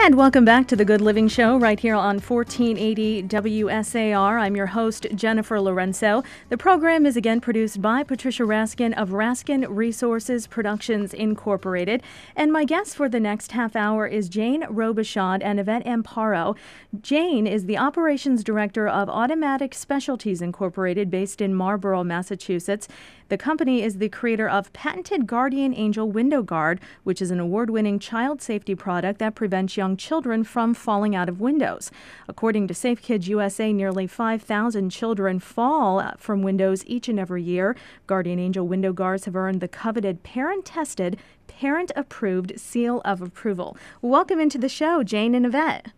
And welcome back to the Good Living Show right here on 1480 WSAR. I'm your host, Jennifer Lorenzo. The program is again produced by Patricia Raskin of Raskin Resources Productions Incorporated. And my guest for the next half hour is Jane Robichaud and Yvette Amparo. Jane is the Operations Director of Automatic Specialties Incorporated based in Marlborough, Massachusetts. The company is the creator of patented Guardian Angel Window Guard, which is an award-winning child safety product that prevents young children from falling out of windows. According to Safe Kids USA, nearly 5,000 children fall from windows each and every year. Guardian Angel Window Guards have earned the coveted parent-tested, parent-approved seal of approval. Welcome into the show, Jane and Yvette.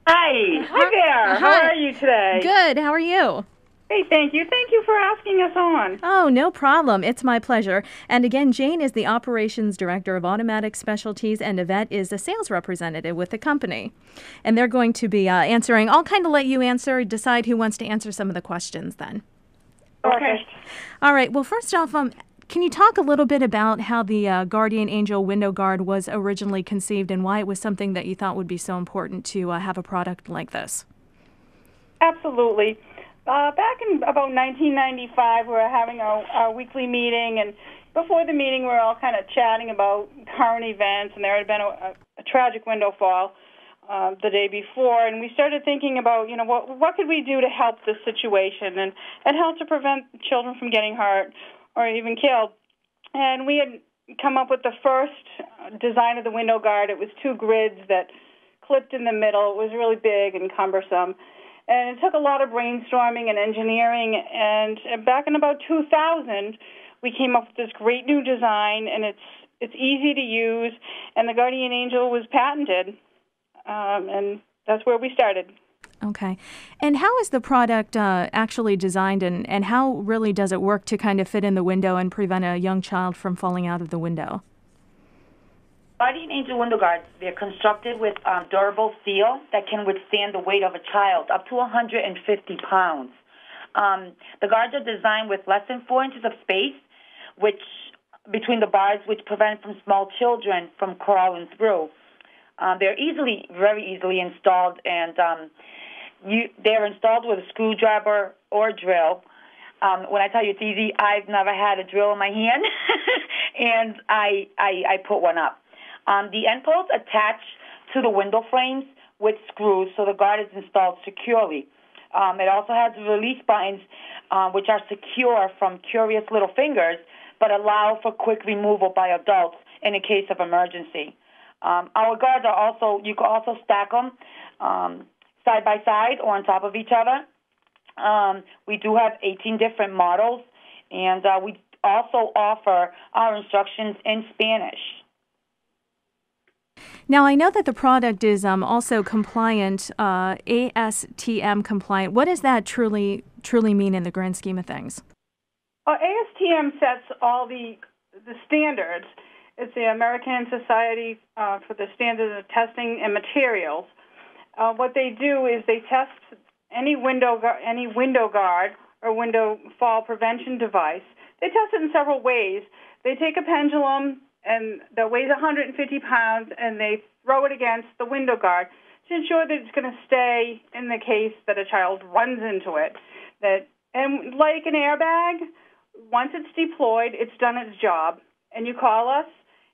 Hi. Hi there. Hi. How are you today? Good. How are you? Hey, thank you. Thank you for asking us on. Oh, no problem. It's my pleasure. And again, Jane is the Operations Director of Automatic Specialties, and Yvette is a sales representative with the company. And they're going to be answering. I'll kind of let you answer, decide who wants to answer some of the questions then. Okay. All right. Well, first off, can you talk a little bit about how the Guardian Angel Window Guard was originally conceived and why it was something that you thought would be so important to have a product like this? Absolutely. Back in about 1995, we were having our weekly meeting, and before the meeting, we were all kind of chatting about current events, and there had been a tragic window fall the day before, and we started thinking about, what could we do to help this situation and help to prevent children from getting hurt or even killed. And we had come up with the first design of the window guard. It was 2 grids that clipped in the middle. It was really big and cumbersome. And it took a lot of brainstorming and engineering, and back in about 2000, we came up with this great new design, and it's easy to use, and the Guardian Angel was patented, and that's where we started. Okay. And how is the product actually designed, and how really does it work to kind of fit in the window and prevent a young child from falling out of the window? Guardian Angel Window Guards, they're constructed with durable steel that can withstand the weight of a child, up to 150 pounds. The guards are designed with less than 4 inches of space between the bars, which prevent from small children from crawling through. They're very easily installed, and they're installed with a screwdriver or a drill. When I tell you it's easy, I've never had a drill in my hand, and I put one up. The end posts attach to the window frames with screws, so the guard is installed securely. It also has release buttons, which are secure from curious little fingers, but allow for quick removal by adults in a case of emergency. Our guards are also, you can also stack them side by side or on top of each other. We do have 18 different models, and we also offer our instructions in Spanish. Now, I know that the product is also compliant, ASTM compliant. What does that truly mean in the grand scheme of things? ASTM sets all the standards. It's the American Society for the Standards of Testing and Materials. What they do is they test any window guard or window fall prevention device. They test it in several ways. They take a pendulum and that weighs 150 pounds, and they throw it against the window guard to ensure that it's going to stay in the case that a child runs into it. And like an airbag, once it's deployed, it's done its job, and you call us,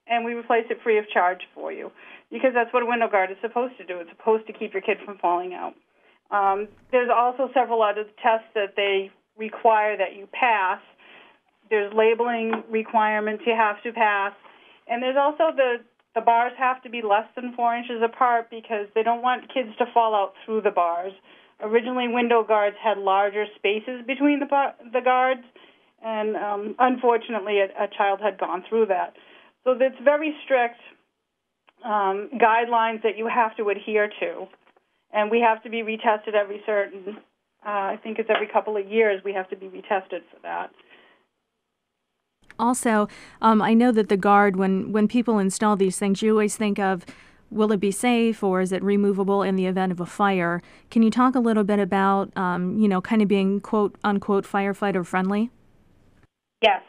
and we replace it free of charge for you, because that's what a window guard is supposed to do. It's supposed to keep your kid from falling out. There's also several other tests that they require that you pass. There's labeling requirements you have to pass. And there's also the bars have to be less than 4 inches apart because they don't want kids to fall out through the bars. Originally, window guards had larger spaces between the guards, and unfortunately, a child had gone through that. So it's very strict guidelines that you have to adhere to, and we have to be retested every I think it's every couple of years we have to be retested for that. Also, I know that the guard, when people install these things, you always think of, will it be safe or is it removable in the event of a fire? Can you talk a little bit about, kind of being quote unquote firefighter friendly? Yes.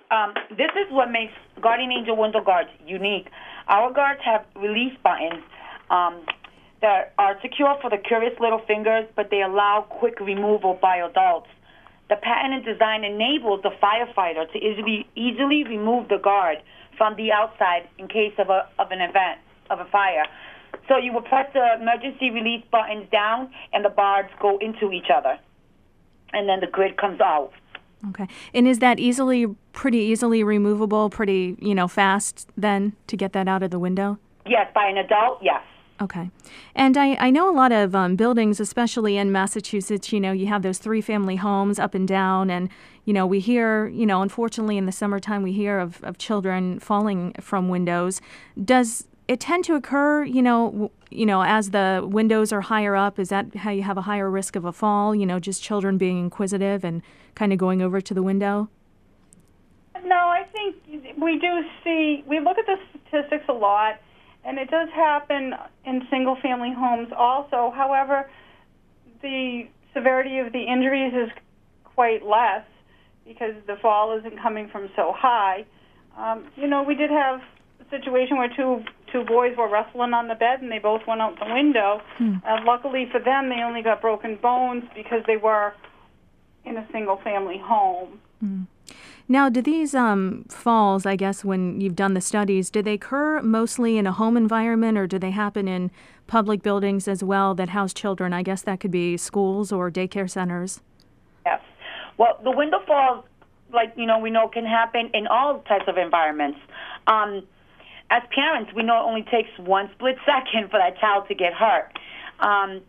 This is what makes Guardian Angel Window Guards unique. Our guards have release buttons that are secure for the curious little fingers, but they allow quick removal by adults. The patented design enables the firefighter to easily remove the guard from the outside in case of an event, of a fire. So you will press the emergency release buttons down, and the bars go into each other, and then the grid comes out. Okay. And is that pretty easily removable, pretty, fast then to get that out of the window? Yes, by an adult, yes. Okay. And I know a lot of buildings, especially in Massachusetts, you have those 3-family homes up and down. And, we hear, unfortunately in the summertime, we hear of children falling from windows. Does it tend to occur, as the windows are higher up? Is that how you have a higher risk of a fall, just children being inquisitive and kind of going over to the window? No, I think we look at the statistics a lot, and it does happen in single-family homes also. However, the severity of the injuries is quite less because the fall isn't coming from so high. We did have a situation where two boys were wrestling on the bed, and they both went out the window. Luckily for them, they only got broken bones because they were in a single-family home. Now, do these falls, I guess, when you've done the studies, do they occur mostly in a home environment, or do they happen in public buildings as well that house children? I guess that could be schools or daycare centers. Yes. Well, the window falls, we know can happen in all types of environments. As parents, we know it only takes one split second for that child to get hurt.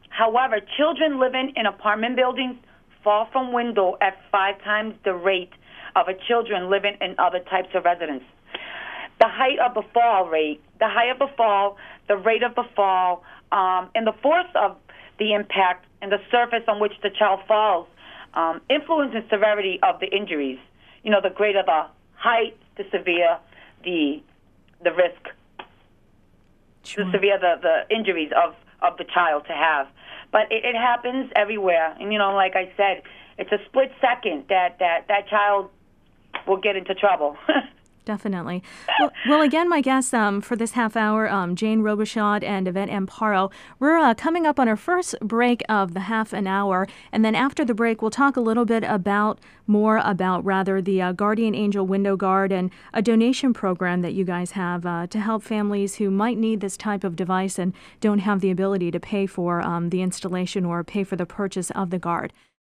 However, children living in apartment buildings fall from window at 5 times the rate of children living in other types of residence. The height of the fall, the rate of the fall, and the force of the impact and the surface on which the child falls influence the severity of the injuries. The greater the height, the severe the risk, Sure. the severe the injuries of the child to have. But it happens everywhere. And, like I said, it's a split second that child will get into trouble. Definitely. Well, again, my guests for this half hour, Jane Robichaud and Yvette Amparo. We're coming up on our first break of the half an hour, and then after the break, we'll talk a little bit more about the Guardian Angel Window Guard and a donation program that you guys have to help families who might need this type of device and don't have the ability to pay for the installation or pay for the purchase of the guard.